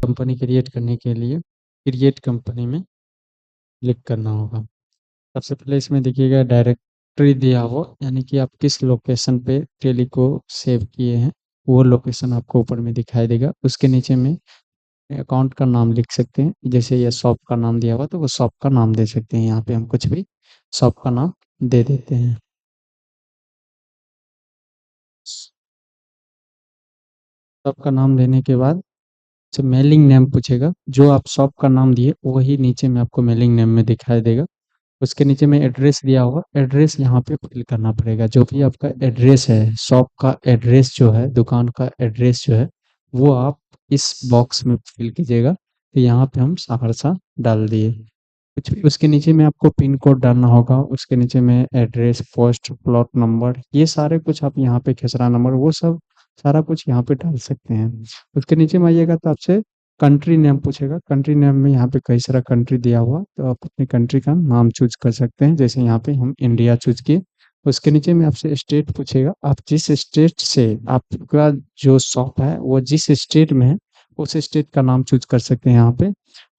Company create करने के लिए क्रिएट कंपनी में क्लिक करना होगा। सबसे पहले इसमें देखिएगा डायरेक्टरी दिया हो, यानी कि आप किस लोकेशन पे टेली को सेव किए हैं वो लोकेशन आपको ऊपर में दिखाई देगा। उसके नीचे में अकाउंट का नाम लिख सकते हैं, जैसे ये शॉप का नाम दिया हुआ तो वो शॉप का नाम दे सकते हैं। यहाँ पे हम कुछ भी शॉप का नाम दे देते हैं। शॉप का नाम देने के बाद से मेलिंग नेम पूछेगा, जो आप शॉप का नाम दिए वही नीचे में आपको मेलिंग नेम में दिखाई देगा। उसके नीचे में एड्रेस दिया होगा, एड्रेस यहाँ पे फिल करना पड़ेगा। जो भी आपका एड्रेस है, शॉप का एड्रेस जो है, दुकान का एड्रेस जो है, वो आप इस बॉक्स में फिल कीजिएगा। तो यहाँ पे हम सहरसा डाल दिए। कुछ भी उसके नीचे में आपको पिन कोड डालना होगा, उसके नीचे में एड्रेस, पोस्ट, प्लॉट नंबर, ये सारे कुछ आप यहाँ पे खेसरा नंबर, वो सब सारा कुछ यहाँ पे डाल सकते हैं। उसके नीचे में आइएगा तो आपसे कंट्री नेम पूछेगा। कंट्री नेम में यहाँ पे कई सारा कंट्री दिया हुआ, तो आप अपनी कंट्री का नाम चूज कर सकते हैं। जैसे यहाँ पे हम इंडिया चूज किए। उसके नीचे में आपसे स्टेट पूछेगा, आप जिस स्टेट से आपका जो शॉप है वो जिस स्टेट में है उस स्टेट का नाम चूज कर सकते हैं यहाँ पे।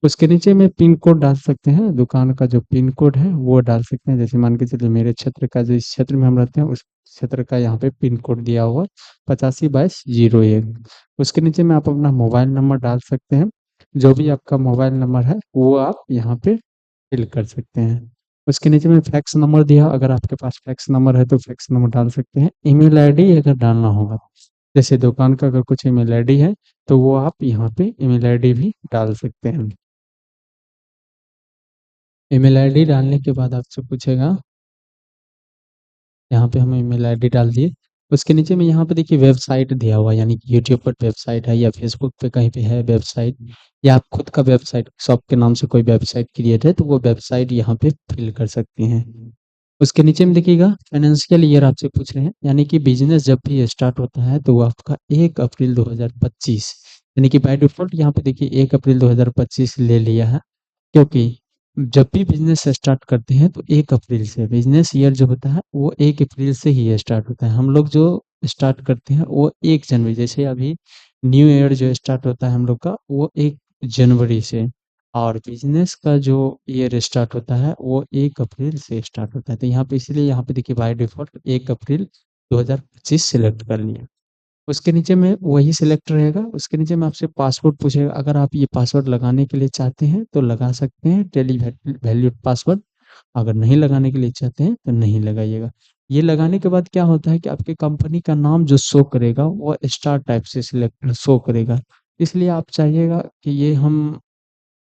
उसके नीचे में पिन कोड डाल सकते हैं, दुकान का जो पिन कोड है वो डाल सकते हैं। जैसे मान के चलिए मेरे क्षेत्र का, जिस क्षेत्र में हम रहते हैं उस क्षेत्र का यहाँ पे पिन कोड दिया हुआ 85/01। उसके नीचे में आप अपना मोबाइल नंबर डाल सकते हैं। जो भी आपका मोबाइल नंबर है वो आप यहाँ पे फिल कर सकते हैं। उसके नीचे में फैक्स नंबर दिया, अगर आपके पास फैक्स नंबर है तो फैक्स नंबर डाल सकते हैं। ईमेल आईडी अगर डालना होगा, जैसे दुकान का अगर कुछ ईमेल आईडी है तो वो आप यहाँ पे ईमेल आईडी भी डाल सकते हैं। ईमेल आईडी डालने के बाद आपसे पूछेगा, यहाँ पे हम ईमेल आईडी डाल दिए। उसके नीचे में यहाँ पे देखिए वेबसाइट दिया हुआ है, यानी कि यूट्यूब पर वेबसाइट है या फेसबुक पे कहीं पे है वेबसाइट, या आप खुद का वेबसाइट शॉप के नाम से कोई वेबसाइट क्रिएट है तो वो वेबसाइट यहाँ पे फिल कर सकते हैं। उसके नीचे में देखिएगा फाइनेंशियल ईयर आपसे पूछ रहे हैं, यानी कि बिजनेस जब भी स्टार्ट होता है तो वो आपका 1 अप्रैल 2025, यानी कि बाय डिफॉल्ट यहाँ पे देखिए 1 अप्रैल 2025 ले लिया है, क्योंकि जब भी बिजनेस स्टार्ट करते हैं तो 1 अप्रैल से बिजनेस ईयर जो होता है वो 1 अप्रैल से ही स्टार्ट होता है। हम लोग जो स्टार्ट करते हैं वो 1 जनवरी, जैसे अभी न्यू ईयर जो स्टार्ट होता है हम लोग का वो 1 जनवरी से, और बिजनेस का जो ईयर स्टार्ट होता है वो 1 अप्रैल से स्टार्ट होता है। तो यहाँ पे इसलिए यहाँ पे देखिए बाय डिफॉल्ट 1 अप्रैल 2025 सिलेक्ट कर लिया। उसके नीचे में वही सिलेक्ट रहेगा। उसके नीचे में आपसे पासवर्ड पूछेगा, अगर आप ये पासवर्ड लगाने के लिए चाहते हैं तो लगा सकते हैं, टेली वैल्यूड पासवर्ड। अगर नहीं लगाने के लिए चाहते हैं तो नहीं लगाइएगा। ये लगाने के बाद क्या होता है कि आपके कंपनी का नाम जो शो करेगा वो स्टार टाइप से सिलेक्ट शो करेगा। इसलिए आप चाहिएगा कि ये हम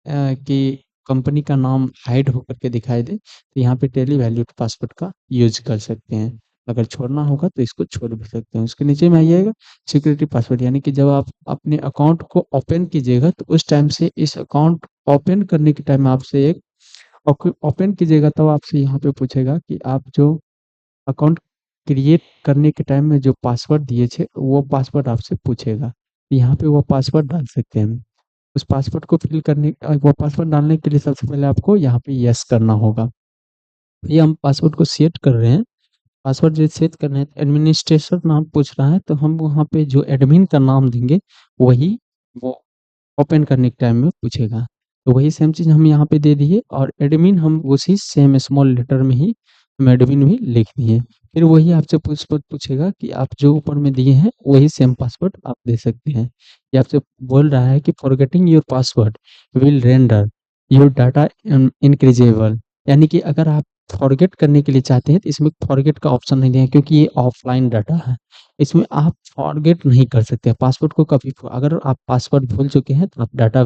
कि कंपनी का नाम हाइड होकर के दिखाई दे, तो यहाँ पे टेली वैल्यूड पासवर्ड का यूज कर सकते हैं। अगर छोड़ना होगा तो इसको छोड़ भी सकते हैं। उसके नीचे में आइएगा सिक्योरिटी पासवर्ड, यानी कि जब आप अपने अकाउंट को ओपन कीजिएगा तो उस टाइम से इस अकाउंट ओपन करने के टाइम आपसे एक ओपन कीजिएगा तब आपसे यहाँ पे पूछेगा कि आप जो अकाउंट क्रिएट करने के टाइम में जो पासवर्ड दिए थे वो पासवर्ड आपसे पूछेगा। यहाँ पे वो पासवर्ड डाल सकते हैं। उस पासवर्ड को फिल करने वो पासवर्ड डालने के लिए सबसे पहले आपको यहाँ पे यस करना होगा। ये हम पासवर्ड को सेट कर रहे हैं। पासवर्ड जो सेट करना है, एडमिनिस्ट्रेटर नाम पूछ रहा है तो हम वहाँ पे जो एडमिन का नाम देंगे वही वो ओपन करने के टाइम में पूछेगा। तो वही सेम चीज़ हम यहाँ पे दे दिए, और एडमिन हम उसी सेम स्मॉल लेटर में ही हम एडमिन भी लिख दिए। फिर वही आपसे पासवर्ड पूछेगा कि आप जो ऊपर में दिए हैं वही सेम पासवर्ड आप दे सकते हैं। ये आपसे बोल रहा है कि forgetting your password will render your data inaccessible, यानी कि अगर आप फॉरगेट करने के लिए चाहते हैं तो इसमें फॉरगेट का ऑप्शन नहीं दिया है, क्योंकि ये ऑफलाइन डाटा है। इसमें आप फॉरगेट नहीं कर सकते पासवर्ड को कभी। अगर आप पासवर्ड भूल चुके हैं तो आप डाटा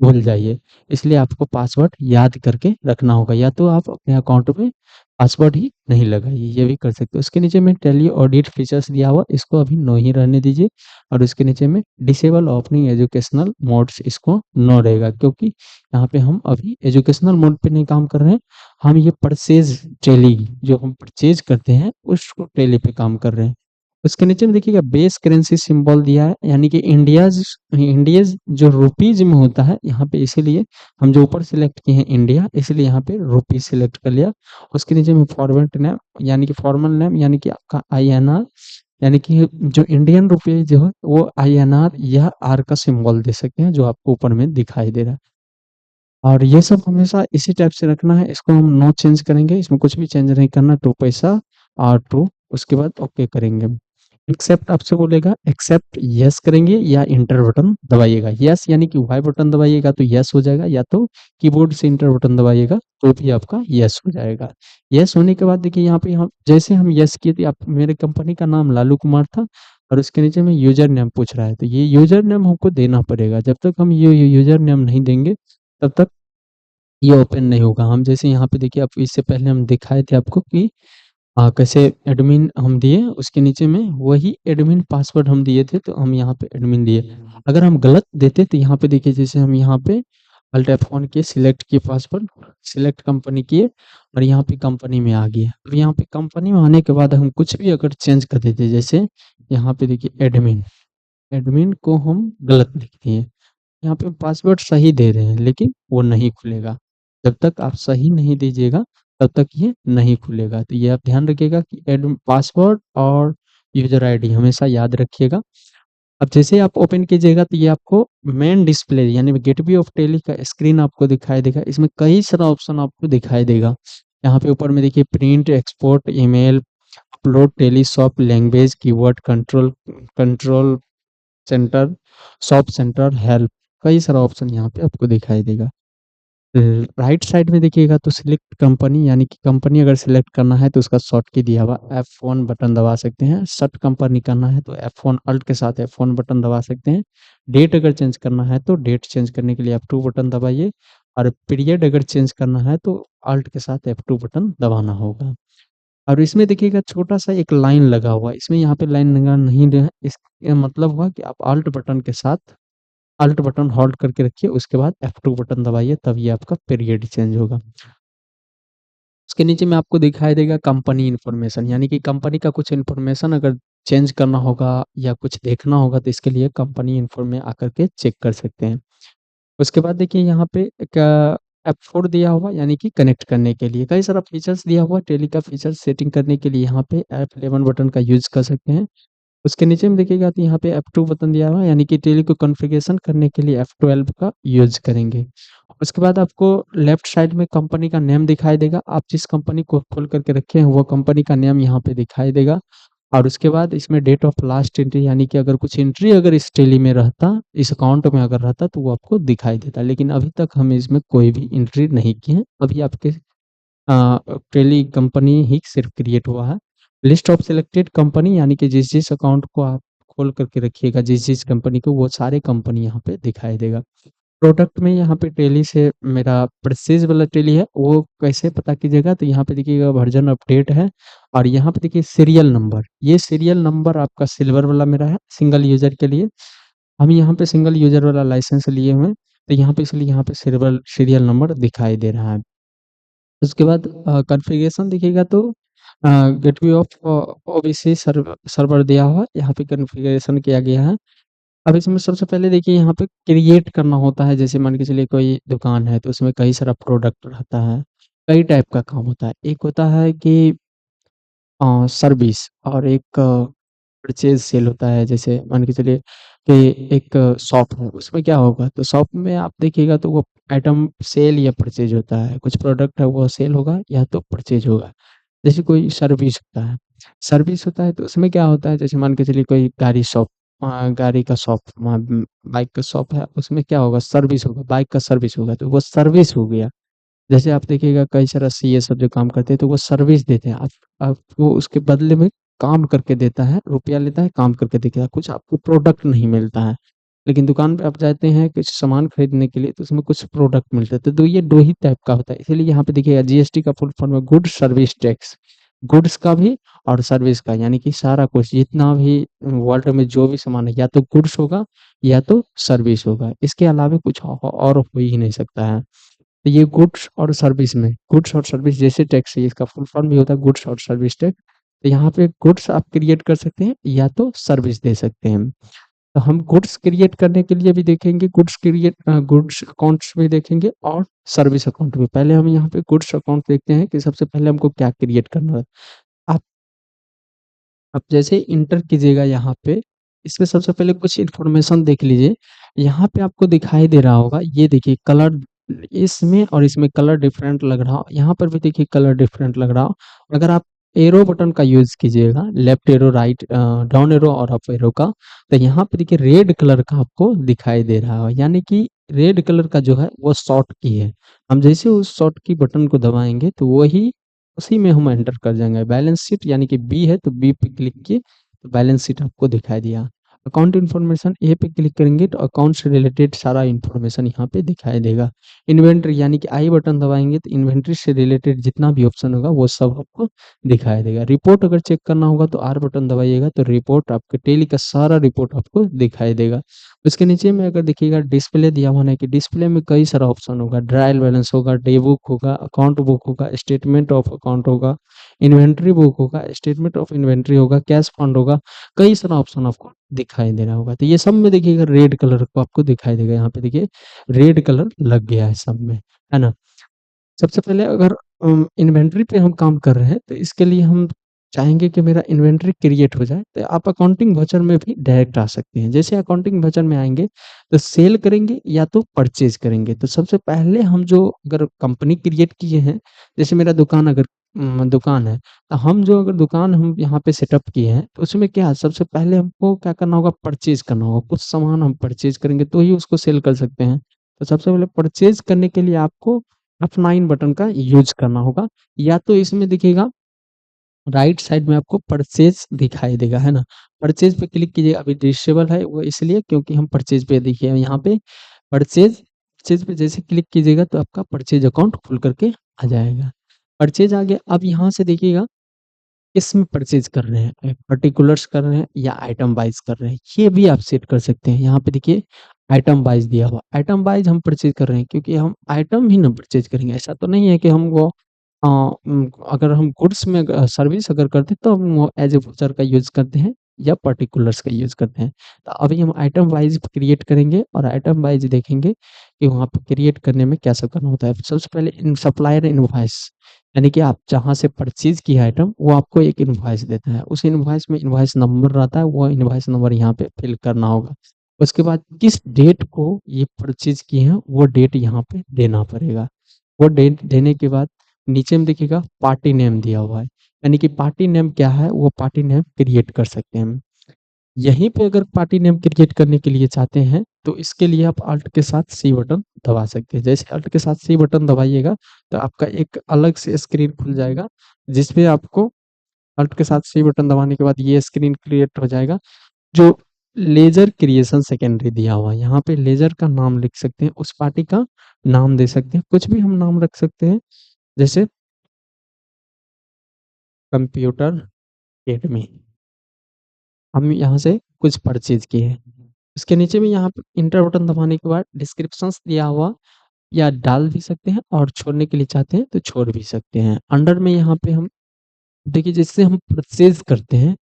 भूल जाइए। इसलिए आपको पासवर्ड याद करके रखना होगा, या तो आप अपने अकाउंट में पासवर्ड ही नहीं लगाइए, ये भी कर सकते हो। उसके नीचे में टेली ऑडिट फीचर्स दिया हुआ, इसको अभी नो ही रहने दीजिए। और उसके नीचे में डिसेबल ओपनिंग एजुकेशनल मोड्स, इसको नो रहेगा, क्योंकि यहाँ पे हम अभी एजुकेशनल मोड पे नहीं काम कर रहे हैं। हम ये परचेज टेली जो हम परचेज करते हैं उसको टेली पे काम कर रहे हैं। उसके नीचे में देखिएगा बेस करेंसी सिंबल दिया है, यानी कि इंडियाज इंडियज जो रुपीज में होता है यहाँ पे, इसीलिए हम जो ऊपर सिलेक्ट किए हैं इंडिया, इसलिए यहाँ पे रुपीज सिलेक्ट कर लिया। उसके नीचे में फॉर्मेट नेम, यानी कि फॉर्मल नेम, यानी कि आपका INR यानी कि जो इंडियन रुपये जो है वो आईएनआर या आर का सिंबल दे सकते हैं, जो आपको ऊपर में दिखाई दे रहा है। और ये सब हमेशा इसी टाइप से रखना है, इसको हम नो चेंज करेंगे, इसमें कुछ भी चेंज नहीं करना, टू पैसा और टू, उसके बाद ओके करेंगे। एक्सेप्ट आपसे बोलेगा, एक्सेप्ट यस करेंगे या इंटर बटन दबाइएगा। यस यानी कि वाई बटन दबाइएगा तो यस हो जाएगा, या तो कीबोर्ड से इंटर बटन दबाइएगा तो भी आपका यस हो जाएगा। यस होने के बाद देखिए यहाँ पे हम जैसे हम यस किए थे, आप मेरे कंपनी का नाम लालू कुमार था और उसके नीचे में यूजर नेम पूछ रहा है, तो ये यूजर नेम हमको देना पड़ेगा। जब तक हम ये यूजर नेम नहीं देंगे तब तक ये ओपन नहीं होगा। हम जैसे यहाँ पे देखिए, आप इससे पहले हम दिखाए थे आपको कि कैसे एडमिन हम दिए, उसके नीचे में वही एडमिन पासवर्ड हम दिए थे, तो हम यहाँ पे एडमिन दिए। अगर हम गलत देते तो यहाँ पे देखिए, जैसे हम यहाँ पे अल्ट F1 किए, सिलेक्ट किए पासवर्ड, सिलेक्ट कंपनी किए और यहाँ पे कंपनी में आ गए। अब यहाँ पे कंपनी में आने के बाद हम कुछ भी अगर चेंज कर देते, जैसे यहाँ पे देखिए एडमिन, एडमिन को हम गलत लिख दिए, यहाँ पे पासवर्ड सही दे रहे हैं लेकिन वो नहीं खुलेगा। जब तक आप सही नहीं दीजिएगा तब तक ये नहीं खुलेगा। तो ये आप ध्यान रखिएगा कि पासवर्ड और यूजर आईडी हमेशा याद रखिएगा। अब जैसे आप ओपन कीजिएगा तो ये आपको मेन डिस्प्ले यानी गेटवे ऑफ टेली का स्क्रीन आपको दिखाई देगा। इसमें कई सारा ऑप्शन आपको दिखाई देगा। यहाँ पे ऊपर में देखिए print, export, email, upload, Tally, shop, language, keyword, control, control centre, shop centre, help, कई सारा ऑप्शन यहाँ पे आपको दिखाई देगा। राइट साइड में देखिएगा तो सिलेक्ट कंपनी, यानी कि कंपनी अगर सिलेक्ट करना है तो उसका शॉर्ट की दिया हुआ F1 बटन दबा सकते हैं। सर्च कंपनी करना है तो F1 अल्ट के साथ F1 बटन दबा सकते हैं। डेट अगर चेंज करना है तो डेट चेंज करने के लिए F2 बटन दबाइए, और पीरियड अगर चेंज करना है तो अल्ट के साथ F2 बटन दबाना होगा। और इसमें देखिएगा छोटा सा एक लाइन लगा हुआ है, इसमें यहाँ पे लाइन लगा नहीं है, इसका मतलब हुआ कि आप अल्ट बटन के साथ अल्ट बटन होल्ड करके रखिए, उसके बाद F2 बटन दबाइए, तब ये आपका पीरियड चेंज होगा। उसके नीचे में आपको दिखाई देगा कंपनी इन्फॉर्मेशन, यानी कि कंपनी का कुछ इन्फॉर्मेशन अगर चेंज करना होगा या कुछ देखना होगा तो इसके लिए कंपनी इन्फो में आकर के चेक कर सकते हैं। उसके बाद देखिए यहाँ पे एक F4 दिया हुआ, यानी कि कनेक्ट करने के लिए कई सारा फीचर्स दिया हुआ। टेली का फीचर सेटिंग करने के लिए यहाँ पे F11 बटन का यूज़ कर सकते हैं। उसके नीचे में देखिएगा तो यहाँ पे F2 बटन दिया हुआ है, यानी कि टेली को कॉन्फ़िगरेशन करने के लिए F12 का यूज़ करेंगे। उसके बाद आपको लेफ्ट साइड में कंपनी का नेम दिखाई देगा। आप जिस कंपनी को खोल करके रखे हैं वो कंपनी का नेम यहाँ पे दिखाई देगा। और उसके बाद इसमें डेट ऑफ लास्ट एंट्री, यानी कि अगर कुछ एंट्री अगर इस टेली में रहता, इस अकाउंट में अगर रहता तो वो आपको दिखाई देता। लेकिन अभी तक हम इसमें कोई भी एंट्री नहीं किए हैं। अभी आपके टेली कंपनी ही सिर्फ क्रिएट हुआ है। लिस्ट ऑफ सिलेक्टेड कंपनी, यानी कि जिस-जिस अकाउंट को आप खोल करके रखिएगा, जिस-जिस कंपनी को, वो सारे कंपनी यहाँ पे दिखाई देगा। प्रोडक्ट में यहाँ पे टेली से मेरा प्रेस्टीज वाला टेली है, वो कैसे पता कीजिएगा तो यहाँ पे देखिएगा वर्जन अपडेट है और यहाँ पे देखिए सीरियल नंबर, ये सीरियल नंबर आपका सिल्वर वाला मेरा है सिंगल यूज़र के लिए। हम यहाँ पे सिंगल यूज़र वाला लाइसेंस लिए हुए हैं, तो यहाँ पे इसलिए यहाँ पे सिल्वर सीरियल नंबर दिखाई दे रहा है। उसके बाद कॉन्फ़िगरेशन देखिएगा तो गेटवे ऑफ ओबीसी सर्वर दिया हुआ है, यहाँ पे कॉन्फ़िगरेशन किया गया है। अब इसमें सबसे पहले देखिए यहाँ पे क्रिएट करना होता है, जैसे मान के चलिए कोई दुकान है तो उसमें कई सारा प्रोडक्ट रहता है, कई टाइप का काम होता है। एक होता है कि सर्विस, और एक परचेज़ सेल होता है। जैसे मान के चलिए कि एक शॉप है, उसमें क्या होगा तो शॉप में आप देखिएगा तो वो आइटम सेल या परचेज़ होता है। कुछ प्रोडक्ट है वो सेल होगा या तो परचेज़ होगा। जैसे कोई सर्विस होता है तो उसमें क्या होता है, जैसे मान के चलिए कोई गाड़ी का शॉप, बाइक का शॉप है, उसमें क्या होगा सर्विस होगा, बाइक का सर्विस होगा तो वो सर्विस हो गया। जैसे आप देखिएगा कई सारा सीए सब जो काम करते हैं तो वो सर्विस देते हैं। आप आपको उसके बदले में काम करके देता है, रुपया लेता है, काम करके देता है, कुछ आपको प्रोडक्ट नहीं मिलता है। लेकिन दुकान पे आप जाते हैं कुछ सामान खरीदने के लिए तो उसमें कुछ प्रोडक्ट मिलते हैं। तो ये 2 ही टाइप का होता है। इसीलिए यहाँ पे देखिएगा जीएसटी का फुल फॉर्म है गुड्स सर्विस टैक्स। गुड्स का भी और सर्विस का, यानी कि सारा कुछ जितना भी वर्ल्ड में जो भी सामान है या तो गुड्स होगा या तो सर्विस होगा। इसके अलावा कुछ और हो ही नहीं सकता है। तो ये गुड्स और सर्विस जैसे टैक्स है, इसका फुल फॉर्म भी होता है गुड्स और सर्विस टैक्स। तो यहाँ पे गुड्स आप क्रिएट कर सकते हैं या तो सर्विस दे सकते हैं। तो हम गुड्स क्रिएट करने के लिए भी देखेंगे, गुड्स अकाउंट्स भी देखेंगे और सर्विस अकाउंट भी। पहले हम यहाँ पे गुड्स अकाउंट देखते हैं कि सबसे पहले हमको क्या क्रिएट करना है। आप अब जैसे इंटर कीजिएगा यहाँ पे, इसमें सबसे पहले कुछ इन्फॉर्मेशन देख लीजिए। यहाँ पे आपको दिखाई दे रहा होगा, ये देखिए कलर इसमें और इसमें कलर डिफरेंट लग रहा हो, यहाँ पर भी देखिए कलर डिफरेंट लग रहा हो। अगर आप एरो बटन का यूज़ कीजिएगा, left arrow, write down arrow और अप एरो का, तो यहाँ पे देखिए रेड कलर का आपको दिखाई दे रहा हो, यानी कि रेड कलर का जो है वो शॉर्ट की है। हम जैसे उस शॉर्ट की बटन को दबाएँगे तो वही उसी में हम एंटर कर जाएँगे। बैलेंस शीट यानी कि बी है तो बी पे क्लिक किए तो बैलेंस शीट आपको दिखाई दिया। अकाउंट इन्फॉर्मेशन ए पे क्लिक करेंगे तो अकाउंट से रिलेटेड सारा इन्फॉर्मेशन यहाँ पे दिखाई देगा। इन्वेंटरी यानी कि आई बटन दबाएँगे तो इन्वेंटरी से रिलेटेड जितना भी ऑप्शन होगा वो सब आपको दिखाई देगा। रिपोर्ट अगर चेक करना होगा तो आर बटन दबाइएगा तो रिपोर्ट आपके डेली का सारा रिपोर्ट आपको दिखाई देगा। उसके नीचे में अगर देखिएगा डिस्प्ले दिया हुआ है कि डिस्प्ले में कई सारा ऑप्शन होगा, ट्रायल बैलेंस होगा, डे बुक होगा, अकाउंट बुक होगा, स्टेटमेंट ऑफ अकाउंट होगा, इन्वेंटरी बुक होगा, स्टेटमेंट ऑफ इन्वेंटरी होगा, कैश फंड होगा, कई सारा ऑप्शन आपको दिखाई दे रहा होगा। तो ये सब में देखिएगा रेड कलर को आपको दिखाई देगा, यहाँ पे देखिए रेड कलर लग गया है सब में, है ना? सबसे पहले अगर इन्वेंटरी पे हम काम कर रहे हैं, तो इसके लिए हम चाहेंगे कि मेरा इन्वेंटरी क्रिएट हो जाए, तो आप अकाउंटिंग वाउचर में भी डायरेक्ट आ सकते हैं। जैसे अकाउंटिंग वाउचर में आएँगे, तो सेल करेंगे या तो परचेज़ करेंगे। तो सबसे पहले हम जो अगर कंपनी क्रिएट किए हैं, जैसे मेरा दुकान अगर दुकान है, तो हम जो अगर दुकान हम यहाँ पे सेटअप किए हैं, तो उसमें क्या है सबसे पहले हमको क्या करना होगा, परचेज़ करना होगा। कुछ सामान हम परचेज़ करेंगे तो ही उसको सेल कर सकते हैं। तो सबसे पहले परचेज़ करने के लिए आपको F9 बटन का यूज़ करना होगा, या तो इसमें दिखेगा राइट साइड में आपको परचेज़ दिखाई देगा, है ना? परचेज़ पे क्लिक कीजिए, अभी डिसेबल है वो इसलिए क्योंकि हम परचेज़ पे देखिए यहाँ पे परचेज़ पे जैसे क्लिक कीजिएगा तो आपका परचेज़ अकाउंट खुल कर के आ जाएगा। परचेज़ आ गया, अब यहाँ से देखिएगा किसमें परचेज़ कर रहे हैं, पर्टिकुलर्स कर रहे हैं या आइटम वाइज़ कर रहे हैं, ये भी आप सेट कर सकते हैं। यहाँ पे देखिए आइटम वाइज़ दिया हुआ, आइटम वाइज़ हम परचेज़ कर रहे हैं क्योंकि हम आइटम ही ना परचेज़ करेंगे, ऐसा तो नहीं है कि हम वो अगर हम गुड्स में सर्विस अगर करते हैं तो हम वो एज़ ए वाउचर का यूज़ करते हैं या पर्टिकुलर्स का यूज़ करते हैं। तो अभी हम आइटम वाइज़ क्रिएट करेंगे और आइटम वाइज़ देखेंगे कि वहाँ पे क्रिएट करने में क्या सब करना होता है। सबसे पहले इन सप्लायर इनवॉइस, यानी कि आप जहाँ से परचेज़ किए आइटम वो आपको एक इनवॉइस देता है। उस इनवॉइस में इनवॉइस नंबर रहता है, वो इनवॉइस नंबर यहाँ पे फिल करना होगा। उसके बाद किस डेट को ये परचेज़ किए हैं वो डेट यहाँ पे देना पड़ेगा। वो डेट देने के बाद नीचे में देखिएगा पार्टी नेम दिया हुआ है, यानी कि पार्टी नेम क्या है वो पार्टी नेम क्रिएट कर सकते हैं हम। यहीं पे अगर पार्टी नेम क्रिएट करने के लिए चाहते हैं, तो इसके लिए आप अल्ट के साथ सी बटन दबा सकते हैं। जैसे अल्ट के साथ सी बटन दबाइएगा, तो आपका एक अलग से स्क्रीन खुल जाएगा, जिसपे आपको अल्ट के साथ सी बटन दबाने के बाद ये स्क्रीन क्रिएट हो जाएगा, जो लेज़र क्रिएशन सेकेंडरी दिया हुआ है। यहाँ पे लेज़र का नाम लिख सकते हैं, उस पार्टी का नाम दे सकते हैं, कुछ भी हम नाम रख सकते हैं, जैसे कंप्यूटर अकेडमी। हम यहाँ से कुछ परचेज़ किए हैं। इसके नीचे में यहाँ पे इंटर बटन दबाने के बाद डिस्क्रिप्शंस दिया हुआ या डाल भी सकते हैं और छोड़ने के लिए चाहते हैं तो छोड़ भी सकते हैं। अंडर में यहाँ पे हम देखिए जिससे हम परचेज़ करते हैं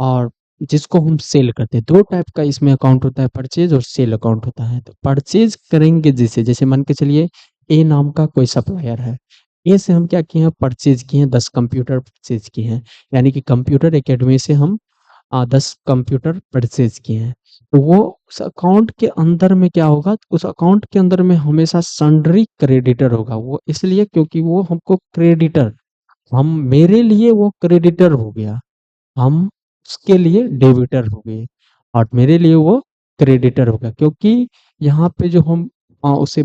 और जिसको हम सेल करते हैं, 2 टाइप का इसमें अकाउंट होता है, परचेज़ और सेल अकाउंट होता है। तो परचेज़ करेंगे जिसे, जैसे मान के चलिए ए नाम का कोई सप्लायर है, ए से हम क्या किए हैं परचेज़ किए हैं, 10 कंप्यूटर परचेज़ किए हैं, यानी कि कंप्यूटर अकेडमी से हम 10 कंप्यूटर परचेज़ किए हैं। तो वो उस अकाउंट के अंदर में क्या होगा, उस अकाउंट के अंदर में हमेशा सन्ड्री क्रेडिटर होगा। वो इसलिए क्योंकि वो हमको क्रेडिटर, हम मेरे लिए वो क्रेडिटर हो गया, हम उसके लिए डेबिटर हो गए और मेरे लिए वो क्रेडिटर होगा, क्योंकि यहाँ पे जो हम उसे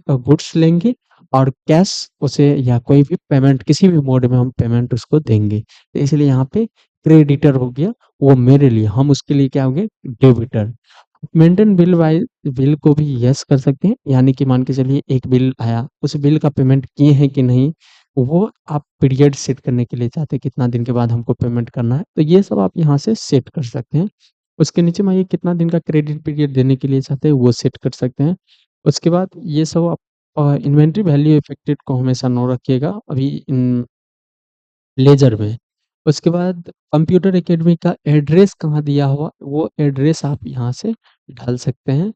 गुड्स लेंगे और कैश उसे या कोई भी पेमेंट किसी भी मोड में हम पेमेंट उसको देंगे। तो इसलिए यहाँ पे क्रेडिटर हो गया, वो मेरे लिए, हम उसके लिए क्या हो गए डेबिटर। मेंटेन बिल को भी यस कर सकते हैं, यानी कि मान के चलिए एक बिल आया, उस बिल का पेमेंट किए हैं कि नहीं, वो आप पीरियड सेट करने के लिए चाहते हैं, कितना दिन के बाद हमको पेमेंट करना है, तो ये सब आप यहाँ से सेट कर सकते हैं। उसके नीचे में ये कितना दिन का क्रेडिट पीरियड देने के लिए चाहते हैं, वो सेट कर सकते हैं। उसके बाद ये सब आप इन्वेंटरी वैल्यू इफेक्टेड को हमेशा नो रखिएगा अभी इन लेज़र में। उसके बाद कंप्यूटर अकेडमी का एड्रेस कहाँ दिया हुआ, वो एड्रेस आप यहाँ से डाल सकते हैं।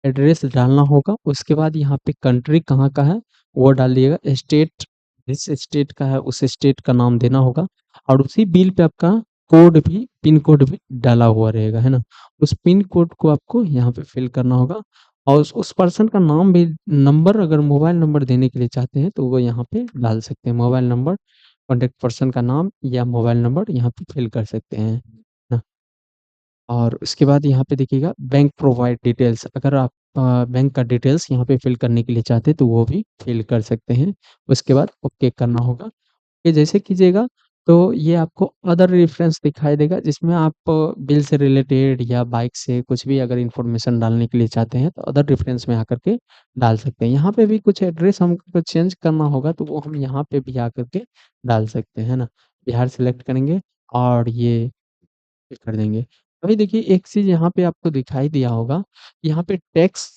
एड्रेस डालना होगा, उसके बाद यहाँ पे कंट्री कहाँ का है, वो डाल दिएगा, स्टेट जिस स्टेट का है उस स्टेट का नाम देना होगा और उसी बिल पे आपका कोड भी पिन कोड भी डाला हुआ रहेगा, है ना? उस पिन कोड को आपको यहाँ पे फिल करना होगा और उस पर्सन का नाम भी नंबर अगर मोबाइल नंबर देने के लिए चाहते हैं तो वो यहाँ पे डाल सकते हैं। मोबाइल नंबर, कॉन्टैक्ट पर्सन का नाम या मोबाइल नंबर यहाँ पे फिल कर सकते हैं, ना? और उसके बाद यहाँ पे देखिएगा बैंक प्रोवाइड डिटेल्स, अगर आप बैंक का डिटेल्स यहाँ पे फिल करने के लिए चाहते हैं तो वो भी फिल कर सकते हैं। उसके बाद ओके करना होगा। ये जैसे कीजिएगा तो ये आपको अदर रेफरेंस दिखाई देगा जिसमें आप बिल से रिलेटेड या बाइक से कुछ भी अगर इन्फॉर्मेशन डालने के लिए चाहते हैं तो अदर रेफरेंस में आकर के डाल सकते हैं। यहाँ पे भी कुछ एड्रेस हमको चेंज करना होगा तो वो हम यहाँ पे भी आकर के डाल सकते हैं, है ना? बिहार सेलेक्ट करेंगे और ये कर देंगे। अभी देखिए एक चीज़ यहाँ पे आपको दिखाई दिया होगा, यहाँ पे टैक्स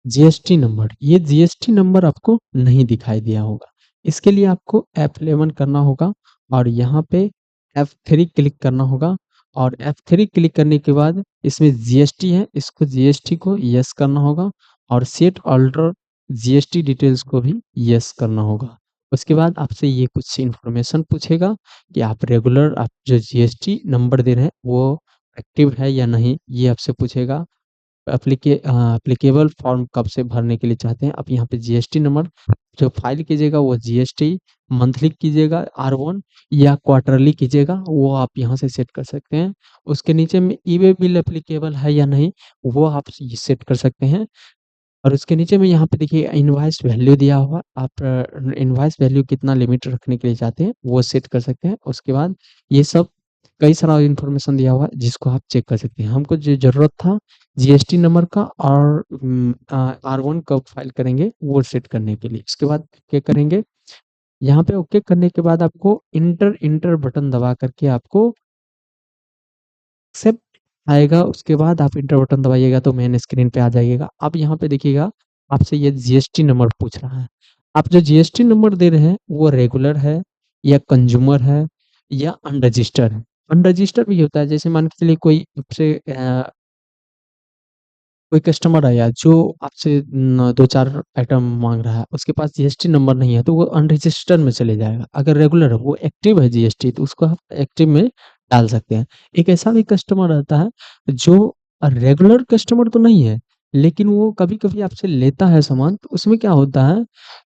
जीएसटी नंबर, ये जीएसटी नंबर आपको नहीं दिखाई दिया होगा। इसके लिए आपको F11 करना होगा और यहाँ पे F3 क्लिक करना होगा और F3 क्लिक करने के बाद इसमें जीएसटी है, इसको जीएसटी को यस करना होगा और सेट अल्टर जीएसटी डिटेल्स को भी यस करना होगा। उसके बाद आपसे ये कुछ इन्फॉर्मेशन पूछेगा कि आप रेगुलर आप जो जीएसटी नंबर दे रहे हैं, वो एक्टिव है या नहीं, ये आपसे पूछेगा। एप्लीकेबल फॉर्म कब से भरने के लिए चाहते हैं, आप यहाँ पे जीएसटी नंबर जो फाइल कीजिएगा वो जीएसटी मंथली कीजिएगा R1 या क्वार्टरली कीजिएगा, वो आप यहाँ से सेट कर सकते हैं। उसके नीचे में ई-वे बिल एप्लीकेबल है या नहीं, वो आप सेट कर सकते हैं। और उसके नीचे में यहाँ पे देखिए इनवॉइस वैल्यू दिया हुआ, आप इनवॉइस वैल्यू कितना लिमिट रखने के लिए चाहते हैं, वो सेट कर सकते हैं। उसके बाद ये सब कई सारा इन्फॉर्मेशन दिया हुआ है जिसको आप चेक कर सकते हैं। हमको जो ज़रूरत था जीएसटी नंबर का और R1 कब फाइल करेंगे वो सेट करने के लिए। उसके बाद क्या करेंगे, यहाँ पे ओके करने के बाद आपको इंटर इंटर बटन दबा करके आपको एक्सेप्ट आएगा, उसके बाद आप इंटर बटन दबाइएगा तो मेन स्क्रीन पे आ जाइएगा। अब यहाँ पे देखिएगा, आपसे ये जीएसटी नंबर पूछ रहा है। आप जो जीएसटी नंबर दे रहे हैं, वो रेगुलर है या कंज्यूमर है या अनरजिस्टर्ड है। अनरजिस्टर्ड भी होता है, जैसे मान के चलिए कोई आपसे कोई कस्टमर आया जो आपसे 2-4 आइटम माँग रहा है, उसके पास जीएसटी नंबर नहीं है, तो वो अनरजिस्टर्ड में चले जाएगा। अगर रेगुलर है, वो एक्टिव है जीएसटी, तो उसको आप एक्टिव में डाल सकते हैं। एक ऐसा भी कस्टमर रहता है, जो रेगुलर कस्टमर तो नहीं है, लेकिन वो कभी-कभी आपसे लेता है सामान, तो उसमें क्या होता है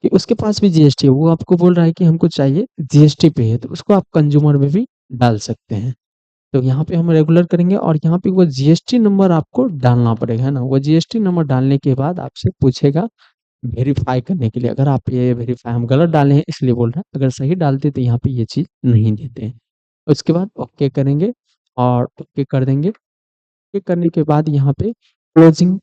कि उसके पास भी जीएसटी है, वो आपको बोल रहा है कि हमको चाहिए जीएसटी पे है, तो उसको आप कंज्यूमर में भी डाल सकते हैं। तो यहाँ पे हम रेगुलर करेंगे और यहाँ पे वो जीएसटी नंबर आपको डालना पड़ेगा, है ना? वो जीएसटी नंबर डालने के बाद आपसे पूछेगा वेरीफाई करने के लिए। अगर आप ये वेरीफाई हम गलत डाले हैं इसलिए बोल रहे हैं, अगर सही डालते तो यहाँ पे ये चीज़ नहीं देते हैं। उसके बाद ओके करेंगे और ओके कर देंगे। ओके करने के बाद यहाँ पे क्लोजिंग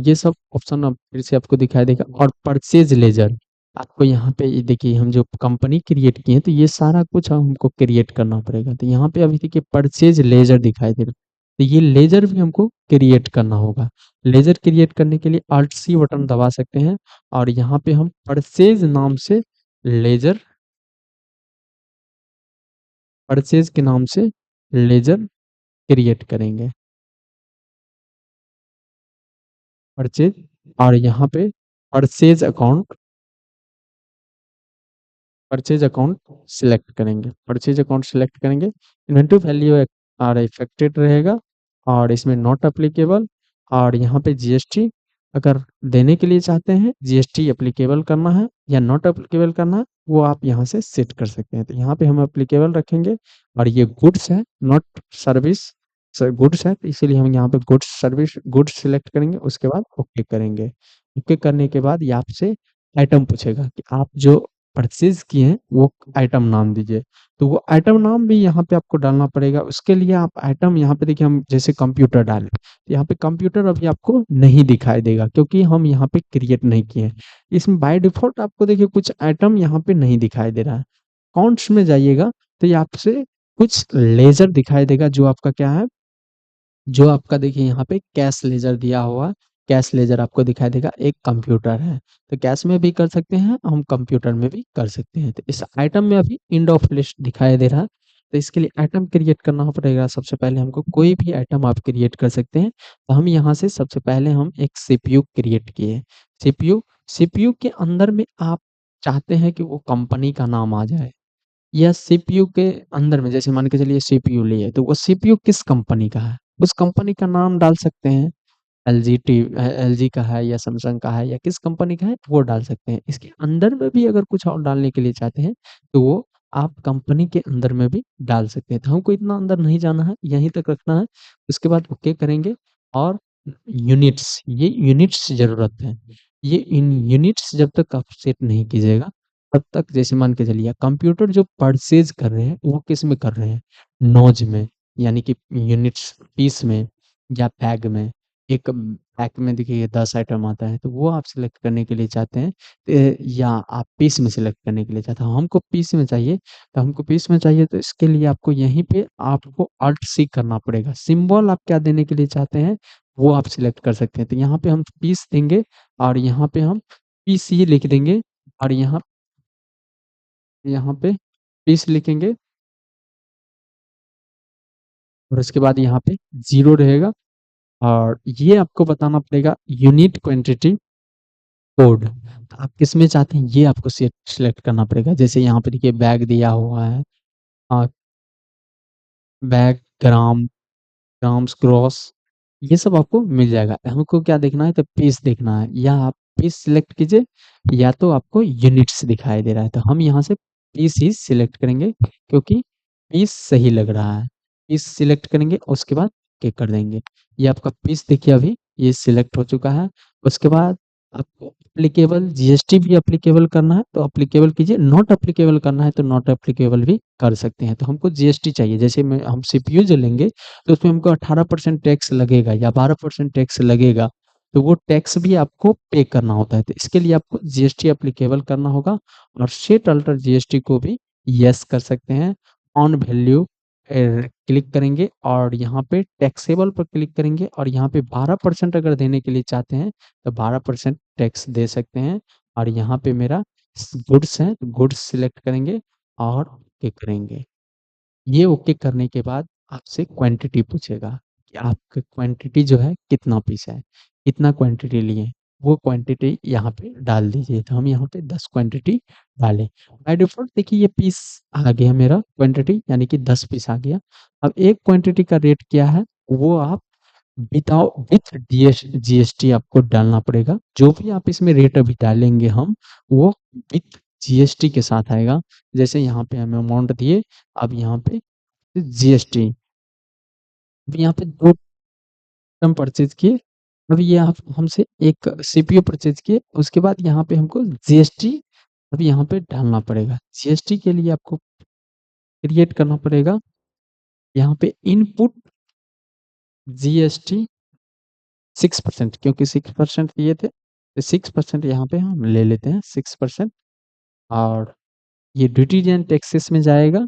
ये सब ऑप्शन अब फिर से आपको दिखाई देगा और परचेज़ लेजर आपको यहाँ पे ये देखिए हम जो कंपनी क्रिएट किए हैं तो ये सारा कुछ हमको क्रिएट करना पड़ेगा। तो यहाँ पे अभी देखिए परचेज़ लेजर दिखाई दे रहा है। तो ये लेजर भी हमको क्रिएट करना होगा। लेजर क्रिएट करने के लिए अल्ट सी बटन दबा सकते हैं और यहाँ पे हम परचेज़ नाम से लेजर परचेज़ के नाम से लेजर क्रिएट करेंगे। परचेज़ और यहाँ पे purchase account purchase account select करेंगे। परचेज अकाउंट सिलेक्ट करेंगे, इन्वेंटरी वैल्यू और इफेक्टेड रहेगा और इसमें नॉट एप्लीकेबल और यहाँ पे जीएसटी अगर देने के लिए चाहते हैं, जीएसटी एप्लीकेबल करना है या नॉट एप्लीकेबल करना है, वो आप यहाँ से सेट कर सकते हैं। तो यहाँ पे हम एप्लीकेबल रखेंगे और ये गुड्स है, नॉट सर्विस, गुड्स है, तो इसीलिए हम यहाँ पे गुड्स सर्विस गुड्स सिलेक्ट करेंगे, उसके बाद ओके करेंगे। ओके करने के बाद ये आपसे आइटम पूछेगा कि आप जो परचेज़ किए हैं, वो आइटम नाम दीजिए। तो वो आइटम नाम भी यहाँ पे आपको डालना पड़ेगा। उसके लिए आप आइटम यहाँ पे देखिए हम जैसे कंप्यूटर डालें, तो यहाँ पे कंप्यूटर अभी आपको नहीं दिखाई देगा क्योंकि हम यहाँ पे क्रिएट नहीं किए हैं। इसमें बाय डिफ़ॉल्ट आपको देखिए कुछ आइटम यहाँ पे नहीं दिखाई दे रहा है। अकाउंट्स में जाइएगा, तो ये आपसे कुछ लेज़र दिखाई देगा जो आपका क्या है, जो आपका देखिए यहाँ पे कैश लेज़र दिया हुआ है, कैश लेज़र आपको दिखाई देगा, एक कंप्यूटर है। तो कैश में भी कर सकते हैं, हम कंप्यूटर में भी कर सकते हैं। तो इस आइटम में अभी एंड ऑफ लिस्ट दिखाई दे रहा है। तो इसके लिए आइटम क्रिएट करना पड़ेगा। सबसे पहले हमको कोई भी आइटम आप क्रिएट कर सकते हैं। तो हम यहाँ से सबसे पहले हम एक सीपीयू क्रिएट किए। सीपीयू सीपीयू के अंदर में आप चाहते हैं कि वो कंपनी का नाम आ जाए, या सीपीयू के अंदर में जैसे मान के चलिए सीपीयू लिए, तो वो सीपीयू किस कंपनी का है, उस कंपनी का नाम डाल सकते हैं। एलजी का है या सैमसंग का है या किस कंपनी का है वो डाल सकते हैं। इसके अंदर में भी अगर कुछ और डालने के लिए चाहते हैं तो वो आप कंपनी के अंदर में भी डाल सकते हैं। तो हमको इतना अंदर नहीं जाना है, यहीं तक रखना है। उसके बाद ओके करेंगे। और यूनिट्स, ये यूनिट्स ज़रूरत है। ये इन यूनिट्स जब तक आप सेट नहीं कीजिएगा तब तक, जैसे मान के चलिए कंप्यूटर जो परचेज़ कर रहे हैं वो किस में कर रहे हैं? नॉज में, यानी कि यूनिट्स पीस में या बैग में। एक पैक में देखिए 10 आइटम आता है, तो वो आप सिलेक्ट करने के लिए चाहते हैं, या आप पीस में सिलेक्ट करने के लिए चाहते हैं। हमको पीस में चाहिए, तो हमको पीस में चाहिए तो इसके लिए आपको यहीं पे आपको अल्ट सी करना पड़ेगा। सिंबल आप क्या देने के लिए चाहते हैं, वो आप सिलेक्ट कर सकते हैं। तो यहाँ पे हम पीस देंगे और यहाँ पे हम पीसी लिख देंगे, और यहाँ यहाँ पे पीस लिखेंगे, और उसके बाद यहाँ पे 0 रहेगा। और ये आपको बताना पड़ेगा यूनिट क्वांटिटी कोड। तो आप किसमें चाहते हैं ये आपको सिलेक्ट करना पड़ेगा। जैसे यहाँ पे देखिए बैग दिया हुआ है, बैग, ग्राम, ग्राम्स, ग्रॉस, ये सब आपको मिल जाएगा। हमको क्या देखना है, तो पीस देखना है, या आप पीस सिलेक्ट कीजिए, या तो आपको यूनिट्स दिखाई दे रहा है। तो हम यहाँ से पीस ही सिलेक्ट करेंगे, क्योंकि पीस सही लग रहा है। पीस सिलेक्ट करेंगे, उसके बाद ओके कर देंगे। ये आपका पीस देखिए अभी ये सिलेक्ट हो चुका है। उसके बाद आपको एप्लीकेबल जीएसटी भी एप्लीकेबल करना है तो एप्लीकेबल कीजिए, नॉट एप्लीकेबल करना है तो नॉट एप्लीकेबल भी कर सकते हैं। तो हमको जीएसटी चाहिए, जैसे में हम सीपीयू जो लेंगे तो उसमें हमको 18% टैक्स लगेगा या 12% टैक्स लगेगा। तो वो टैक्स भी आपको पे करना होता है, तो इसके लिए आपको जीएसटी एप्लीकेबल करना होगा। और सेट अल्टर जीएसटी को भी यस कर सकते हैं। ऑन वैल्यू क्लिक करेंगे और यहाँ पे टैक्सेबल पर क्लिक करेंगे, और यहाँ पे 12% अगर देने के लिए चाहते हैं तो 12% टैक्स दे सकते हैं। और यहाँ पे मेरा गुड्स है, गुड्स सिलेक्ट करेंगे और ओके करेंगे। ये ओके करने के बाद आपसे क्वांटिटी पूछेगा कि आपका क्वांटिटी जो है कितना पीस है, कितना क्वांटिटी लिए, वो क्वांटिटी यहाँ पे डाल दीजिए। तो हम यहाँ पे 10 क्वांटिटी डालें। बाय डिफ़ॉल्ट देखिए ये पीस आ गया मेरा क्वांटिटी, यानी कि 10 पीस आ गया। अब एक क्वांटिटी का रेट क्या है, वो आप विथ जीएसटी आपको डालना पड़ेगा। जो भी आप इसमें रेट अभी डालेंगे हम, वो विथ जीएसटी के साथ आएगा। जैसे यहाँ पे हम अमाउंट दिए, अब यहाँ पे जीएसटी, अब यहाँ पे 2 आइटम परचेज़ किए, अब ये आप हमसे एक सीपीयू परचेज़ किए, उसके बाद यहाँ पे हमको जीएसटी अब यहाँ पे डालना पड़ेगा। जीएसटी के लिए आपको क्रिएट करना पड़ेगा, यहाँ पे इनपुट जीएसटी 6%, क्योंकि 6% दिए थे, तो 6% यहाँ पे हम ले लेते हैं 6%। और ये ड्यूटीज एंड टैक्सेस में जाएगा,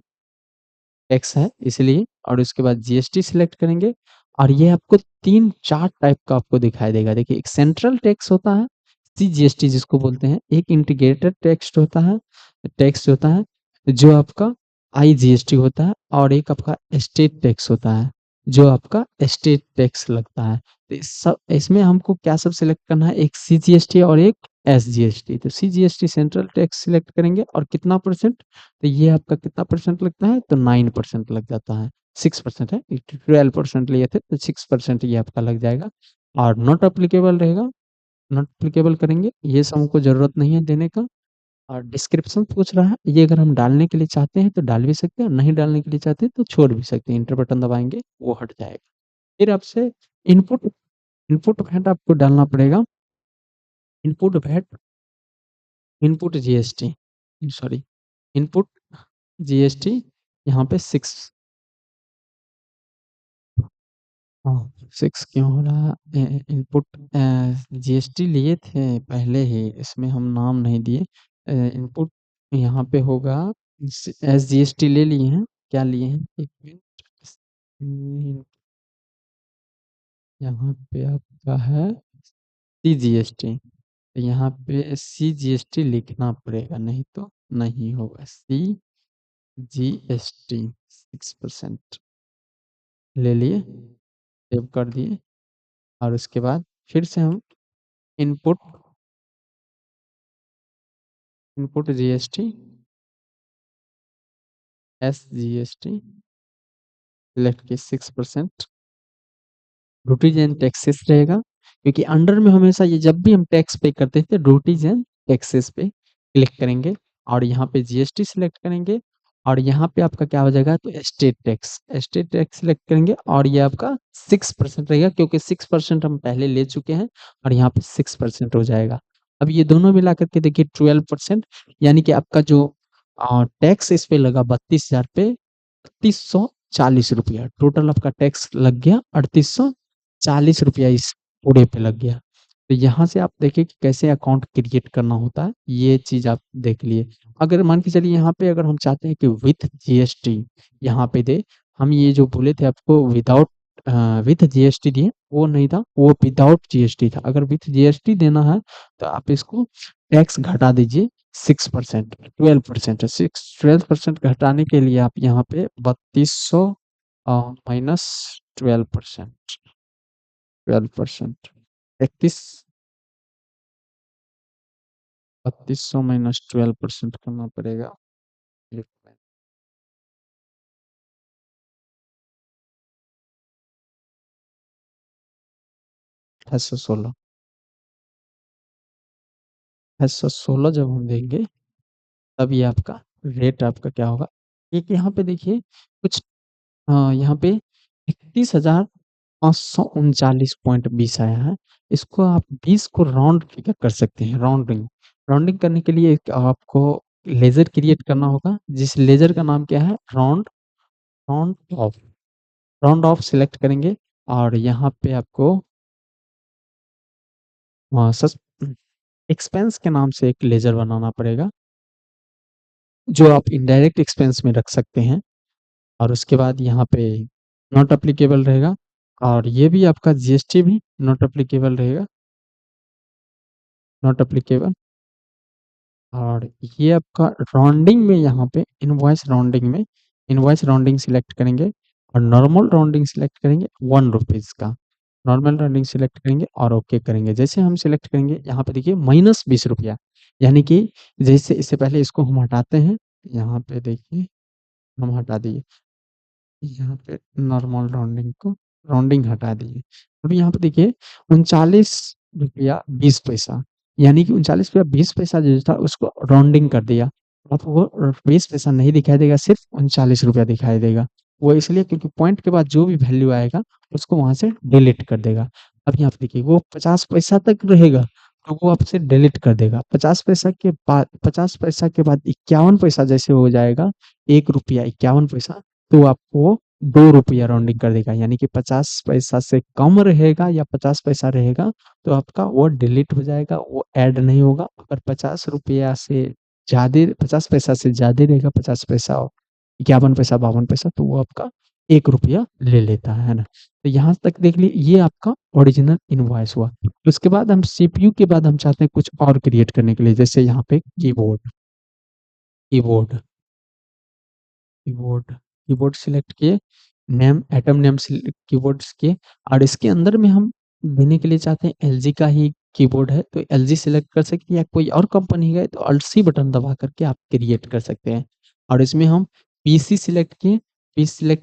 टैक्स है इसलिए। और उसके बाद जीएसटी सिलेक्ट करेंगे, और ये आपको 3-4 टाइप का आपको दिखाई देगा। देखिए एक सेंट्रल टैक्स होता है, सीजीएसटी जिसको बोलते हैं, एक इंटीग्रेटेड टैक्स होता है जो आपका आईजीएसटी होता है, और एक आपका स्टेट टैक्स होता है जो आपका स्टेट टैक्स लगता है। तो इस सब इसमें हमको क्या सब सिलेक्ट करना है, एक सीजीएसटी और एक एसजीएसटी। तो सीजीएसटी सेंट्रल टैक्स सिलेक्ट करेंगे, और कितना परसेंट, तो ये आपका कितना परसेंट लगता है, तो 9% लग जाता है। 6% है, 12% लिए थे तो 6% ये आपका लग जाएगा। और नॉट एप्लीकेबल रहेगा, नॉट एप्लीकेबल करेंगे, ये सब हमको ज़रूरत नहीं है देने का। और डिस्क्रिप्शन पूछ रहा है, ये अगर हम डालने के लिए चाहते हैं तो डाल भी सकते हैं, और नहीं डालने के लिए चाहते हैं तो छोड़ भी सकते हैं। इंटर बटन दबाएँगे, वो हट जाएगा। फिर आपसे इनपुट इनपुट वैट आपको डालना पड़ेगा। Input VAT, input GST, sorry, input GST यहाँ पे 6, हाँ, 6 क्यों हो रहा है? इनपुट जीएसटी लिए थे पहले ही, इसमें हम नाम नहीं दिए। इनपुट यहाँ पे होगा, एसजीएसटी ले लिए हैं, क्या लिए हैं? एक मिनट। यहाँ पे आपका है सीजीएसटी, यहाँ पे सीजीएसटी लिखना पड़ेगा, नहीं तो नहीं होगा। सी जीएसटी 6% ले लिए, सेव कर दिए और उसके बाद फिर से हम input input GST SGST select किए 6%। ड्यूटीज एंड टैक्सेस रहेगा क्योंकि अंडर में हमेशा ये जब भी हम टैक्स पे करते थे ड्यूटीज एंड टैक्सेस पे क्लिक करेंगे और यहाँ पे जीएसटी सिलेक्ट करेंगे और यहाँ पे आपका क्या हो जाएगा तो स्टेट टैक्स सिलेक्ट करेंगे और ये आपका 6% रहेगा क्योंकि 6% हम पहले ले चुके हैं और यहाँ पे 6% हो जाएगा। अब ये दोनों मिला करके देखिए 12%, यानी कि आपका जो टैक्स इस पे लगा 32,000 पे 3840 रुपया टोटल आपका टैक्स लग गया, 3840 रुपया इस पूरे पे लग गया। तो यहाँ से आप देखिए कि कैसे अकाउंट क्रिएट करना होता है, ये चीज आप देख लिए। अगर मान के चलिए यहाँ पे अगर हम चाहते हैं कि विथ जीएसटी यहाँ पे दे, हम ये जो बोले थे आपको विदाउट विथ जीएसटी दिए वो नहीं था, वो विदाउट जीएसटी था। अगर विथ जीएसटी देना है तो आप इसको टैक्स घटा दीजिए 6%, 12%, 12% घटाने के लिए आप यहाँ पे 3200 माइनस 12%, 12%, 3200 माइनस 12% करना पड़ेगा। 616, 616 जब हम देंगे तब ये आपका रेट आपका क्या होगा। एक यहाँ पे देखिए कुछ यहाँ पे 31,539.20 आया है। इसको आप 20 को राउंड फिगर कर सकते हैं, राउंडिंग। राउंडिंग करने के लिए एक आपको लेजर क्रिएट करना होगा, जिस लेजर का नाम क्या है round of. Round of select करेंगे और यहाँ पे आपको एक्सपेंस के नाम से एक लेजर बनाना पड़ेगा जो आप इनडायरेक्ट एक्सपेंस में रख सकते हैं और उसके बाद यहाँ पे नॉट अप्लीकेबल रहेगा और ये भी आपका जीएसटी भी नॉट अप्लीकेबल रहेगा, नॉट अप्लीकेबल। और ये आपका राउंडिंग में यहाँ पे इनवॉइस राउंडिंग सिलेक्ट करेंगे और नॉर्मल राउंडिंग सिलेक्ट करेंगे 1 रुपीज का। नॉर्मल राउंडिंग सिलेक्ट करेंगे और ओके करेंगे। जैसे हम सिलेक्ट करेंगे यहाँ पे देखिए -20 रुपया, यानी कि जैसे इससे पहले इसको हम हटाते हैं, यहाँ पे देखिए हम हटा दिए, यहाँ पे नॉर्मल राउंडिंग को राउंडिंग हटा दिए। अब यहाँ पे देखिए 39 रुपया 20 पैसा, यानी कि 39 रुपया 20 पैसा जो था उसको राउंडिंग कर दिया। अब वो 20 पैसा नहीं दिखाई देगा, सिर्फ 39 रुपया दिखाई देगा। वो इसलिए क्योंकि पॉइंट के बाद जो भी वैल्यू आएगा उसको वहां से डिलीट कर देगा। अब यहाँ पे देखिए वो 50 पैसा तक रहेगा तो वो आपसे डिलीट कर देगा। 50 पैसा के बाद 51 पैसा जैसे हो जाएगा, 1 रुपया 51 पैसा, तो आपको 2 रुपया राउंडिंग कर देगा, यानी कि 50 पैसा से कम रहेगा या 50 पैसा रहेगा तो आपका वो डिलीट हो जाएगा, वो ऐड नहीं होगा। अगर 50 रुपया से ज्यादा 50 पैसा से ज्यादा रहेगा, 50 पैसा और 51 पैसा 52 पैसा, तो वो आपका 1 रुपया ले लेता है ना। तो यहाँ तक देख ली, ये आपका ओरिजिनल इनवॉइस हुआ। उसके बाद हम सीपीयू के बाद हम चाहते हैं कुछ और क्रिएट करने के लिए, जैसे यहाँ पे कीबोर्ड कीबोर्ड कीबोर्ड सिलेक्ट किए, नेम एटम नेम कीबोर्ड्स किए और इसके अंदर में हम देने के लिए चाहते हैं एलजी का ही कीबोर्ड है तो एलजी सिलेक्ट कर सकते हैं, या कोई और कंपनी का है तो अल्ट सी बटन दबा करके आप क्रिएट कर सकते हैं। और इसमें हम पीसी सिलेक्ट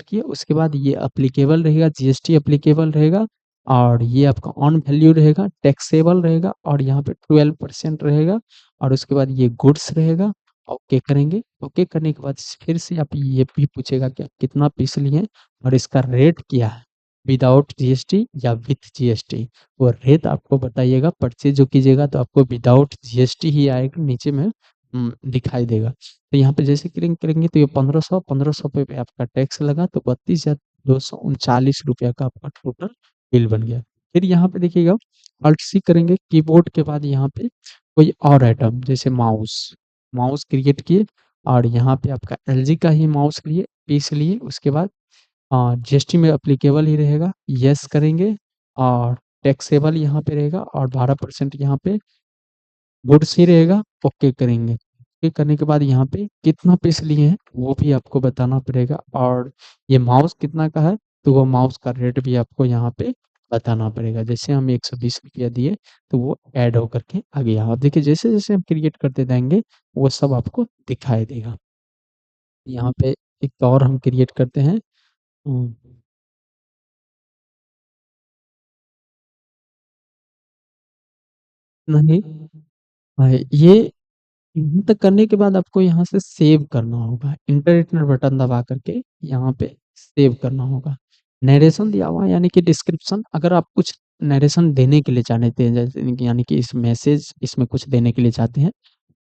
किए, उसके बाद ये अप्लीकेबल रहेगा, जीएसटी अप्लीकेबल रहेगा और ये आपका ऑन वैल्यू रहेगा, टैक्सेबल रहेगा और यहाँ पे 12% रहेगा और उसके बाद ये गुड्स रहेगा। ओके करेंगे, ओके करने के बाद फिर से आप ये भी पूछेगा कि आप कितना पीस लिए और इसका रेट क्या है, विदाउट जीएसटी या विथ जीएसटी। वो रेट आपको बताइएगा, परचेज जो कीजिएगा तो आपको विदाउट जीएसटी ही आएगा, नीचे में दिखाई देगा। तो यहाँ पे जैसे क्लिक करेंगे तो ये 1500 पे आपका टैक्स लगा तो 32,239 रुपया का आपका टोटल बिल बन गया। फिर यहाँ पे देखिएगा अल्ट सी करेंगे, कीबोर्ड के बाद यहाँ पे कोई और आइटम जैसे माउस क्रिएट किए और यहाँ पे आपका एलजी का ही माउस लिए पीस लिए, उसके बाद जीएसटी में अप्लीकेबल ही रहेगा, यस करेंगे और टैक्सेबल यहाँ पे रहेगा और 12% यहाँ पे गुड्स ही रहेगा, ओके करेंगे। क्लिक करने के बाद यहाँ पे कितना पीस लिए हैं वो भी आपको बताना पड़ेगा और ये माउस कितना का है तो वो माउस का रेट भी आपको यहाँ पे बताना पड़ेगा। जैसे हम ₹120 दिए तो वो ऐड होकर के आ गया। अब देखिए जैसे-जैसे हम क्रिएट करते जाएँगे वो सब आपको दिखाई देगा। यहाँ पे एक और हम क्रिएट करते हैं। हुँ, नहीं ये यहाँ तक करने के बाद आपको यहाँ से सेव करना होगा। इंटर बटन दबा करके यहाँ पे सेव करना होगा। नरेशन दिया हुआ है यानी कि डिस्क्रिप्शन अगर आप कुछ नरेशन देने के लिए चाहते हैं जैसे कि यानी कि इस मैसेज इसमें कुछ देने के लिए चाहते हैं,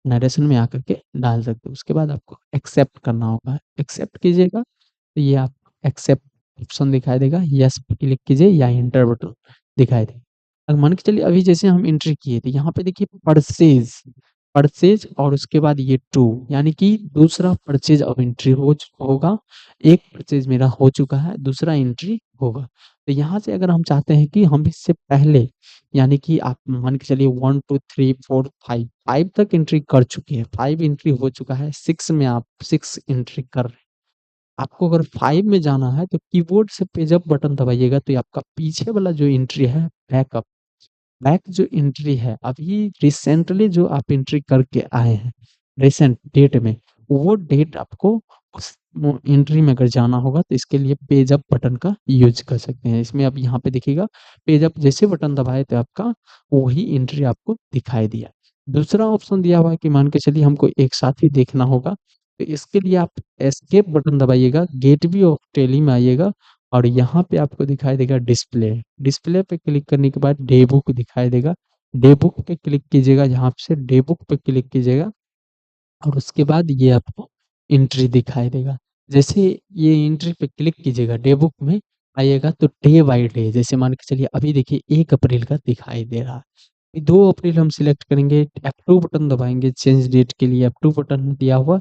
नरेशन में आकर के डाल सकते हो। उसके बाद आपको एक्सेप्ट करना होगा। एक्सेप्ट कीजिएगा तो ये आपको एक्सेप्ट ऑप्शन दिखाई देगा। येस पे क्लिक कीजिए या एंटर बटन दिखाई देगा। अब मान के चलिए अभी जैसे हम एंट्री किए थे यहाँ पे देखिए परचेज़ परचेज़ और उसके बाद ये टू यानी कि दूसरा परचेज़ अब एंट्री होगा। एक परचेज़ मेरा हो चुका है, दूसरा एंट्री होगा। तो यहाँ से अगर हम चाहते हैं कि हम इससे पहले यानी कि आप मान के चलिए 1, 2, 3, 4, 5 5 तक एंट्री कर चुके हैं, 5 एंट्री हो चुका है, 6 में आप 6 एंट्री कर रहे हैं। आपको अगर 5 में जाना है तो कीबोर्ड से पेज अप बटन दबाइएगा तो ये आपका पीछे वाला जो एंट्री है बैकअप बैक जो एंट्री है अभी रिसेंटली जो आप एंट्री करके आए हैं, रिसेंट डेट में, वो डेट आपको उस एंट्री में अगर जाना होगा तो इसके लिए पेज अप बटन का यूज़ कर सकते हैं। इसमें आप यहाँ पे देखिएगा पेज अप जैसे बटन दबाए तो आपका वही एंट्री आपको दिखाई दिया। दूसरा ऑप्शन दिया हुआ है कि मान के चलिए हमको एक साथ ही देखना होगा, तो इसके लिए आप एस्केप बटन दबाइएगा, गेटवे ऑफ टैली में आइएगा और यहाँ पे आपको दिखाई देगा डिस्प्ले। डिस्प्ले पे क्लिक करने के बाद डे बुक दिखाई देगा। डे बुक पे क्लिक कीजिएगा, यहाँ से डे बुक पे क्लिक कीजिएगा और उसके बाद ये आपको एंट्री दिखाई देगा। जैसे ये एंट्री पे क्लिक कीजिएगा, डे बुक में आइएगा तो डे बाय डे जैसे मान के चलिए अभी देखिए 1 अप्रैल का दिखाई दे रहा है। 2 अप्रैल हम सिलेक्ट करेंगे, F2 बटन दबाएँगे चेंज डेट के लिए F2 बटन दिया हुआ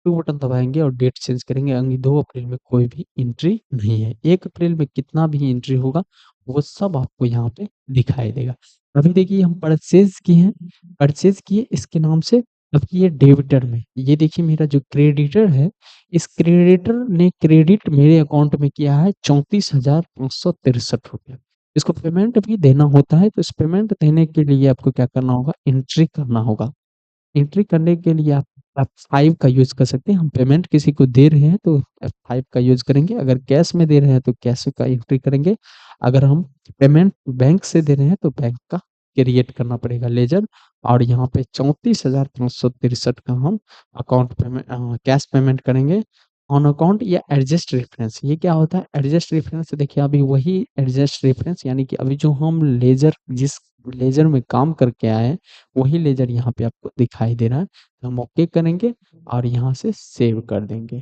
2 बटन दबाएँगे और डेट चेंज करेंगे यानी 2 अप्रैल में कोई भी एंट्री नहीं है। 1 अप्रैल में कितना भी एंट्री होगा, वो सब आपको यहाँ पे दिखाई देगा। अभी देखिए हम परचेज़ किए इसके नाम से, अब ये डेबिटर में, ये देखिए मेरा जो क्रेडिटर है, इस क्रेडिटर ने क्रेडिट मेरे अकाउंट में किया है ₹34,563। इसको पेमेंट भी देना होता है, तो इस पेमेंट देने के लिए आपको क्या करना होगा, एंट्री करना होगा। एंट्री करने के लिए आप F5 का यूज़ कर सकते हैं। हम पेमेंट किसी को दे रहे हैं तो F5 का यूज़ करेंगे। अगर कैश में दे रहे हैं तो कैश का एंट्री करेंगे। अगर हम पेमेंट बैंक से दे रहे हैं तो बैंक का क्रिएट करना पड़ेगा लेजर और यहाँ पे 34,563 का हम कैश पेमेंट करेंगे ऑन अकाउंट या एडजस्ट रेफरेंस। ये क्या होता है एडजस्ट रेफरेंस देखिए अभी वही एडजस्ट रेफरेंस यानी कि अभी जो हम लेजर जिस लेजर में काम करके आए हैं वही लेज़र यहाँ पे आपको दिखाई दे रहा है। तो हम ओके करेंगे और यहाँ से सेव कर देंगे।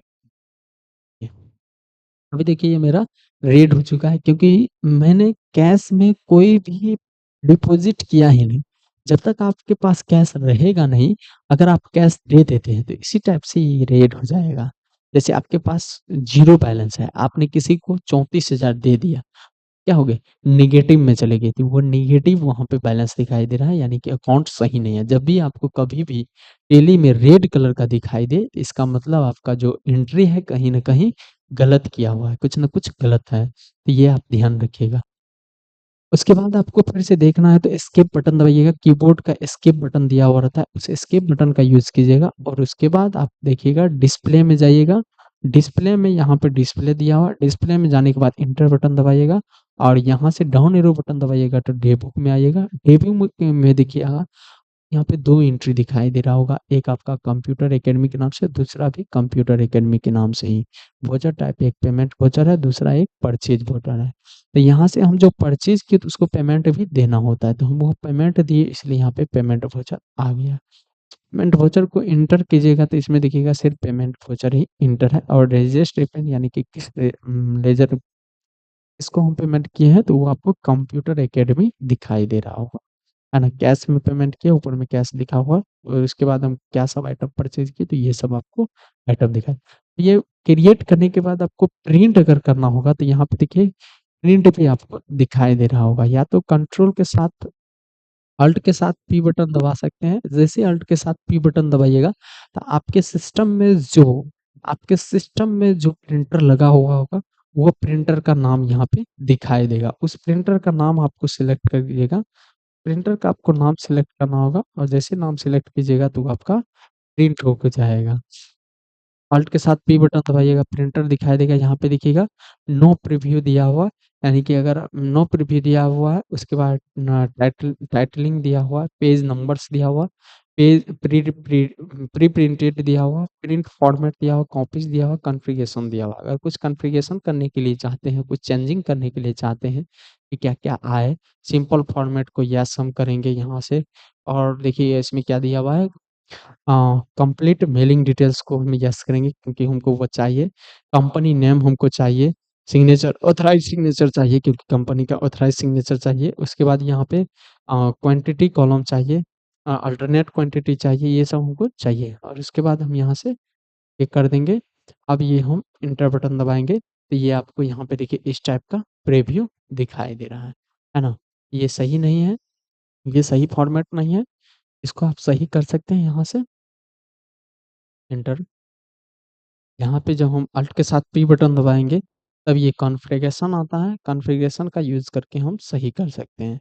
अभी देखिए ये मेरा रेड हो चुका है क्योंकि मैंने कैश में कोई भी डिपॉज़िट किया ही नहीं। जब तक आपके पास कैश रहेगा नहीं, अगर आप कैश दे देते हैं तो इसी टाइप से ये रेड हो जाएगा। जैसे आपके पास ज़ीरो बैलेंस है, आपने किसी को 34,000 दे दिया। क्या हो गए? नेगेटिव में चले गए थे, वो नेगेटिव वहाँ पे बैलेंस दिखाई दे रहा है यानी कि अकाउंट सही नहीं है। जब भी आपको कभी भी टेली में रेड कलर का दिखाई दे, इसका मतलब आपका जो एंट्री है कहीं न कहीं गलत किया हुआ है, कुछ न कुछ गलत है। तो ये आप ध्यान रखिएगा। उसके बाद आपको फिर से देखना है तो एस्केप बटन दबाइएगा, कीबोर्ड का एस्केप बटन दिया हुआ रहता है, उस एस्केप बटन का यूज़ कीजिएगा और उसके बाद आप देखिएगा डिस्प्ले में जाइएगा। डिस्प्ले में यहाँ पे डिस्प्ले दिया हुआ है, डिस्प्ले में जाने के बाद एंटर बटन दबाइएगा और यहाँ से डाउन एरो बटन दबाइएगा तो डेबुक में आइएगा। डेबुक में देखिए यहाँ पे 2 एंट्री दिखाई दे रहा होगा, एक आपका कंप्यूटर अकेडमी के नाम से, दूसरा भी कंप्यूटर अकेडमी के नाम से ही। वाउचर टाइप एक पेमेंट वाउचर है, दूसरा एक परचेज़ वाउचर है। तो यहाँ से हम जो परचेज़ किए तो उसको पेमेंट भी देना होता है, तो हम वो पेमेंट दिए इसलिए यहाँ पे पेमेंट वाउचर आ गया। पेमेंट वाउचर को एंटर कीजिएगा तो इसमें देखिएगा सिर्फ पेमेंट वाउचर ही एंटर है और रजिस्ट्रेशन यानी कि लेज़र इसको हम पेमेंट किए हैं तो वो आपको कंप्यूटर अकेडमी दिखाई दे रहा होगा। है ना? कैश में पेमेंट किया, ऊपर में कैश लिखा हुआ है और उसके बाद हम क्या सब आइटम परचेज़ किए, तो ये सब आपको आइटम दिखाई ये क्रिएट करने के बाद आपको प्रिंट अगर करना होगा, तो यहाँ पे देखिए प्रिंट भी आपको दिखाई दे रहा होगा, या तो कंट्रोल के साथ अल्ट के साथ पी बटन दबा सकते हैं। जैसे अल्ट के साथ पी बटन दबाइएगा तो आपके सिस्टम में जो प्रिंटर लगा हुआ होगा, वो प्रिंटर का नाम यहाँ पे दिखाई देगा। उस प्रिंटर का नाम आपको सिलेक्ट कर दीजिएगा। प्रिंटर का आपको नाम सिलेक्ट करना होगा और जैसे नाम सिलेक्ट कीजिएगा तो आपका प्रिंट होके जाएगा। अल्ट के साथ पी बटन दबाइएगा, प्रिंटर दिखाई देगा। यहाँ पे देखिएगा नो प्रीव्यू दिया हुआ, यानी कि अगर नो प्रीव्यू दिया हुआ है, उसके बाद टाइटलिंग दिया हुआ है, पेज नंबर्स दिया हुआ, पेज प्री प्रिंटेड दिया हुआ, प्रिंट फॉर्मेट दिया हुआ, कॉपीज दिया हुआ, कॉन्फ़िगरेशन दिया हुआ। अगर कुछ कॉन्फ़िगरेशन करने के लिए चाहते हैं, कुछ चेंजिंग करने के लिए चाहते हैं कि क्या-क्या आए, सिंपल फॉर्मेट को यस हम करेंगे यहाँ से। और देखिए इसमें क्या दिया हुआ है, कंप्लीट मेलिंग डिटेल्स को हम यस करेंगे क्योंकि हमको वो चाहिए। कंपनी नेम हमको चाहिए, सिग्नेचर ऑथराइज़ सिग्नेचर चाहिए क्योंकि कंपनी का ऑथराइज़ सिग्नेचर चाहिए। उसके बाद यहाँ पे क्वांटिटी कॉलम चाहिए, अल्टरनेट क्वांटिटी चाहिए, ये सब हमको चाहिए और उसके बाद हम यहाँ से ये कर देंगे। अब ये हम एंटर बटन दबाएँगे तो ये आपको यहाँ पे देखिए इस टाइप का प्रीव्यू दिखाई दे रहा है ना? ये सही नहीं है, ये सही फॉर्मेट नहीं है, इसको आप सही कर सकते हैं यहाँ से एंटर। यहाँ पे जब हम अल्ट के साथ पी बटन दबाएँगे, तब ये कॉन्फ़िगरेशन आता है, कॉन्फ़िगरेशन का यूज़ करके हम सही कर सकते हैं।